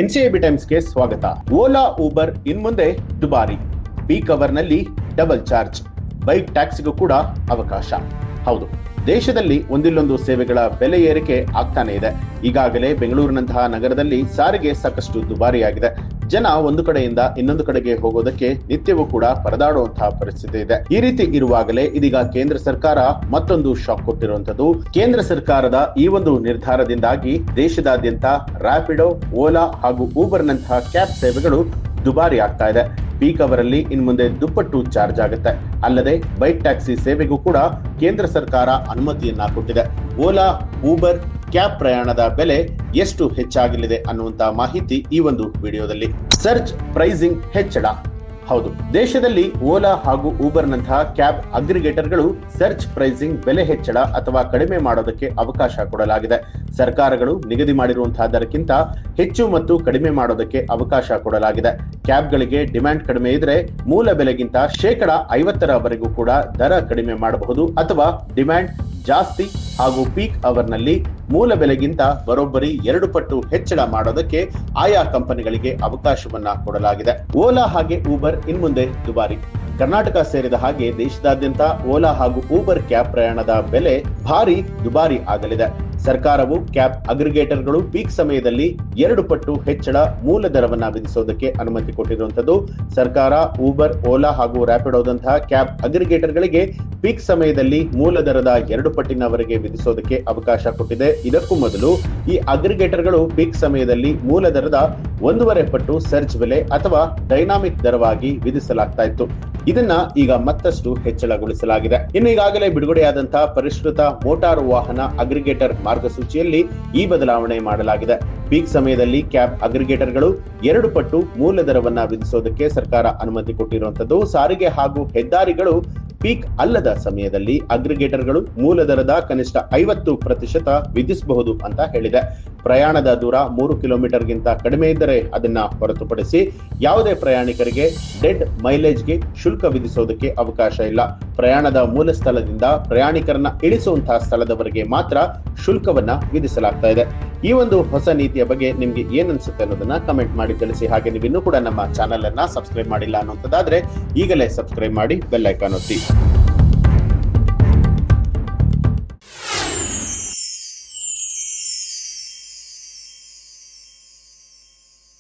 ಎನ್ಸಿಎಬಿ ಟೈಮ್ಸ್ಗೆ ಸ್ವಾಗತ. ಓಲಾ ಊಬರ್ ಇನ್ಮುಂದೆ ದುಬಾರಿ, ಪೀಕ್ ಅವರ್ನಲ್ಲಿ ಡಬಲ್ ಚಾರ್ಜ್, ಬೈಕ್ ಟ್ಯಾಕ್ಸಿಗೂ ಕೂಡ ಅವಕಾಶ. ಹೌದು, ದೇಶದಲ್ಲಿ ಒಂದಿಲ್ಲೊಂದು ಸೇವೆಗಳ ಬೆಲೆ ಏರಿಕೆ ಆಗ್ತಾನೆ ಇದೆ. ಈಗಾಗಲೇ ಬೆಂಗಳೂರಿನಂತಹ ನಗರದಲ್ಲಿ ಸಾರಿಗೆ ಸಾಕಷ್ಟು ದುಬಾರಿಯಾಗಿದೆ. ಜನ ಒಂದು ಕಡೆಯಿಂದ ಇನ್ನೊಂದು ಕಡೆಗೆ ಹೋಗೋದಕ್ಕೆ ನಿತ್ಯವೂ ಕೂಡ ಪರದಾಡುವಂತಹ ಪರಿಸ್ಥಿತಿ ಇದೆ. ಈ ರೀತಿ ಇರುವಾಗಲೇ ಇದೀಗ ಕೇಂದ್ರ ಸರ್ಕಾರ ಮತ್ತೊಂದು ಶಾಕ್ ಕೊಟ್ಟಿರುವಂತದ್ದು. ಕೇಂದ್ರ ಸರ್ಕಾರದ ಈ ಒಂದು ನಿರ್ಧಾರದಿಂದಾಗಿ ದೇಶದಾದ್ಯಂತ ರ್ಯಾಪಿಡೋ, ಓಲಾ ಹಾಗೂ ಊಬರ್ ನಂತಹ ಕ್ಯಾಬ್ ಸೇವೆಗಳು ದುಬಾರಿ ಆಗ್ತಾ ಇದೆ. ಪೀಕ್ ಅವರಲ್ಲಿ ಇನ್ಮುಂದೆ ದುಪ್ಪಟ್ಟು ಚಾರ್ಜ್ ಆಗುತ್ತೆ. ಅಲ್ಲದೆ ಬೈಕ್ ಟ್ಯಾಕ್ಸಿ ಸೇವೆಗೂ ಕೂಡ ಕೇಂದ್ರ ಸರ್ಕಾರ ಅನುಮತಿಯನ್ನ ಕೊಟ್ಟಿದೆ. ಓಲಾ, ಊಬರ್, ಕ್ಯಾಬ್ ಪ್ರಯಾಣದ ಬೆಲೆ ಎಷ್ಟು ಹೆಚ್ಚಾಗಲಿದೆ ಅನ್ನುವಂತ ಮಾಹಿತಿ ಈ ಒಂದು ವಿಡಿಯೋದಲ್ಲಿ. ಸರ್ಜ್ ಪ್ರೈಸಿಂಗ್ ಹೆಚ್ಚಳ. ಹೌದು, ದೇಶದಲ್ಲಿ ಓಲಾ ಹಾಗೂ ಊಬರ್ ನಂತಹ ಕ್ಯಾಬ್ ಅಗ್ರಿಗೇಟರ್ಗಳು ಸರ್ಜ್ ಪ್ರೈಸಿಂಗ್ ಬೆಲೆ ಹೆಚ್ಚಳ ಅಥವಾ ಕಡಿಮೆ ಮಾಡೋದಕ್ಕೆ ಅವಕಾಶ ಕೊಡಲಾಗಿದೆ. ಸರ್ಕಾರಗಳು ನಿಗದಿ ಮಾಡಿರುವಂತಹ ದರಕ್ಕಿಂತ ಹೆಚ್ಚು ಮತ್ತು ಕಡಿಮೆ ಮಾಡೋದಕ್ಕೆ ಅವಕಾಶ ಕೊಡಲಾಗಿದೆ. ಕ್ಯಾಬ್ಗಳಿಗೆ ಡಿಮ್ಯಾಂಡ್ ಕಡಿಮೆ ಇದ್ರೆ ಮೂಲ ಬೆಲೆಗಿಂತ 50% ಕೂಡ ದರ ಕಡಿಮೆ ಮಾಡಬಹುದು, ಅಥವಾ ಡಿಮ್ಯಾಂಡ್ ಜಾಸ್ತಿ ಹಾಗೂ ಪೀಕ್ ಅವರ್ ನಲ್ಲಿ ಮೂಲ ಬೆಲೆಗಿಂತ ಬರೋಬ್ಬರಿ 2 ಪಟ್ಟು ಹೆಚ್ಚಳ ಮಾಡೋದಕ್ಕೆ ಆಯಾ ಕಂಪನಿಗಳಿಗೆ ಅವಕಾಶವನ್ನ ಕೊಡಲಾಗಿದೆ. ಓಲಾ ಹಾಗೆ ಊಬರ್ ಇನ್ಮುಂದೆ ದುಬಾರಿ. ಕರ್ನಾಟಕ ಸೇರಿದ ಹಾಗೆ ದೇಶದಾದ್ಯಂತ ಓಲಾ ಹಾಗೂ ಊಬರ್ ಕ್ಯಾಬ್ ಪ್ರಯಾಣದ ಬೆಲೆ ಭಾರಿ ದುಬಾರಿ ಆಗಲಿದೆ. ಸರ್ಕಾರವು ಕ್ಯಾಬ್ ಅಗ್ರಿಗೇಟರ್ಗಳು ಪೀಕ್ ಸಮಯದಲ್ಲಿ 2 ಪಟ್ಟು ಹೆಚ್ಚಳ ಮೂಲ ದರವನ್ನ ವಿಧಿಸೋದಕ್ಕೆ ಅನುಮತಿ ಕೊಟ್ಟಿರುವಂತದ್ದು. ಸರ್ಕಾರ ಊಬರ್, ಓಲಾ ಹಾಗೂ ರ್ಯಾಪಿಡೋದಂತಹ ಕ್ಯಾಬ್ ಅಗ್ರಿಗೇಟರ್ಗಳಿಗೆ ಪೀಕ್ ಸಮಯದಲ್ಲಿ ಮೂಲ ದರದ 2 ಪಟ್ಟಿನವರೆಗೆ ವಿಧಿಸೋದಕ್ಕೆ ಅವಕಾಶ ಕೊಟ್ಟಿದೆ. ಇದಕ್ಕೂ ಮೊದಲು ಈ ಅಗ್ರಿಗೇಟರ್ಗಳು ಪೀಕ್ ಸಮಯದಲ್ಲಿ ಮೂಲ ದರದ 1.5 ಪಟ್ಟು ಸರ್ಜ್ ಬೆಲೆ ಅಥವಾ ಡೈನಾಮಿಕ್ ದರವಾಗಿ ವಿಧಿಸಲಾಗ್ತಾ ಇತ್ತು. ಇದನ್ನ ಈಗ ಮತ್ತಷ್ಟು ಹೆಚ್ಚಳಗೊಳಿಸಲಾಗಿದೆ. ಇನ್ನು ಈಗಾಗಲೇ ಬಿಡುಗಡೆಯಾದಂತಹ ಪರಿಷ್ಕೃತ ಮೋಟಾರು ವಾಹನ ಅಗ್ರಿಗೇಟರ್ ಮಾರ್ಗಸೂಚಿಯಲ್ಲಿ ಈ ಬದಲಾವಣೆ ಮಾಡಲಾಗಿದೆ. ಪೀಕ್ ಸಮಯದಲ್ಲಿ ಕ್ಯಾಬ್ ಅಗ್ರಿಗೇಟರ್ಗಳು 2 ಪಟ್ಟು ಮೂಲ ದರವನ್ನ ವಿಧಿಸೋದಕ್ಕೆ ಸರ್ಕಾರ ಅನುಮತಿ ಕೊಟ್ಟಿರುವಂತದ್ದು. ಸಾರಿಗೆ ಹಾಗೂ ಹೆದ್ದಾರಿಗಳು ಪೀಕ್ ಅಲ್ಲದ ಸಮಯದಲ್ಲಿ ಅಗ್ರಿಗೇಟರ್ಗಳು ಮೂಲ ದರದ ಕನಿಷ್ಠ 50% ವಿಧಿಸಬಹುದು ಅಂತ ಹೇಳಿದೆ. ಪ್ರಯಾಣದ ದೂರ 3 ಕಿಲೋಮೀಟರ್ಗಿಂತ ಕಡಿಮೆ ಇದ್ದರೆ ಅದನ್ನ ಹೊರತುಪಡಿಸಿ ಯಾವುದೇ ಪ್ರಯಾಣಿಕರಿಗೆ ಡೆಡ್ ಮೈಲೇಜ್ಗೆ ಶುಲ್ಕ ವಿಧಿಸೋದಕ್ಕೆ ಅವಕಾಶ ಇಲ್ಲ. ಪ್ರಯಾಣದ ಮೂಲ ಸ್ಥಳದಿಂದ ಪ್ರಯಾಣಿಕರನ್ನ ಇಳಿಸುವಂತಹ ಸ್ಥಳದವರೆಗೆ ಮಾತ್ರ ಶುಲ್ಕವನ್ನ ವಿಧಿಸಲಾಗ್ತಾ ಇದೆ. ಈ ಒಂದು ಹೊಸ ನೀತಿಯ ಬಗ್ಗೆ ನಿಮ್ಗೆ ಏನ್ ಅನ್ಸುತ್ತೆ ಅನ್ನೋದನ್ನ ಕಮೆಂಟ್ ಮಾಡಿ ತಿಳಿಸಿ. ಹಾಗೆ ನೀವು ಇನ್ನೂ ಕೂಡ ನಮ್ಮ ಚಾನೆಲ್ ಅನ್ನ ಸಬ್ಸ್ಕ್ರೈಬ್ ಮಾಡಿಲ್ಲ ಅನ್ನುವಂಥದ್ದಾದ್ರೆ ಈಗಲೇ ಸಬ್ಸ್ಕ್ರೈಬ್ ಮಾಡಿ, ಬೆಲ್ ಐಕಾನ್ ಒತ್ತಿ.